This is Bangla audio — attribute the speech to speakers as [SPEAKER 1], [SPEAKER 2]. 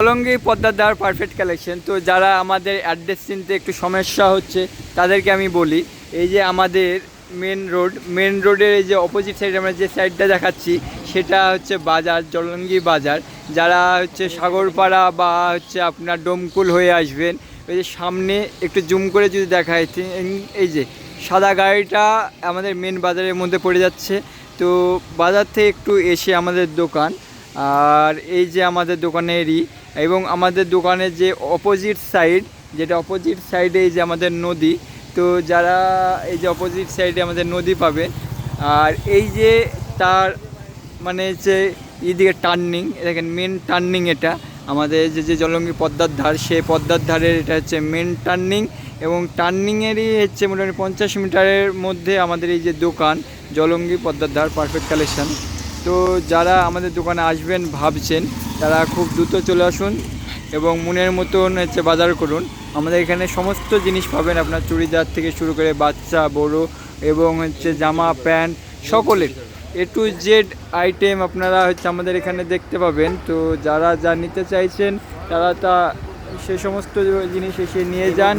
[SPEAKER 1] জলঙ্গি পদ্মার পারফেক্ট কালেকশন। তো যারা আমাদের অ্যাড্রেস চিনতে একটু সমস্যা হচ্ছে তাদেরকে আমি বলি, এই যে আমাদের মেন রোডের এই যে অপোজিট সাইডে আমরা যে সাইডটা দেখাচ্ছি সেটা হচ্ছে বাজার, জলঙ্গি বাজার। যারা হচ্ছে সাগরপাড়া বা হচ্ছে আপনার ডোমকুল হয়ে আসবেন, ওই যে সামনে একটু জুম করে যদি দেখায়, এই যে সাদা গাড়িটা আমাদের মেন বাজারের মধ্যে পড়ে যাচ্ছে। তো বাজার থেকে একটু এসে আমাদের দোকান, আর এই যে আমাদের দোকানেরই এবং আমাদের দোকানের যে অপোজিট সাইড, যেটা অপোজিট সাইডে এই যে আমাদের নদী। তো যারা এই যে অপোজিট সাইডে আমাদের নদী পাবে, আর এই যে তার মানে হচ্ছে এইদিকে টার্নিং, দেখেন মেন টার্নিং এটা আমাদের যে জলঙ্গি পদ্মার ধার, সেই পদ্মার ধারের এটা হচ্ছে মেন টার্নিং। এবং টার্নিংয়েরই হচ্ছে মোটামুটি 50 মিটারের মধ্যে আমাদের এই যে দোকান জলঙ্গি পদ্মার ধার পারফেক্ট কালেকশন। তো যারা আমাদের দোকানে আসবেন ভাবছেন, তারা খুব দ্রুত চলে আসুন এবং মনের মতন হচ্ছে বাজার করুন। আমাদের এখানে সমস্ত জিনিস পাবেন, আপনার চুড়িদার থেকে শুরু করে বাচ্চা বড় এবং হচ্ছে জামা প্যান্ট সকলের A to Z আইটেম আপনারা হচ্ছে আমাদের এখানে দেখতে পাবেন। তো যারা যা নিতে চাইছেন তারা সে সমস্ত জিনিস এসে নিয়ে যান।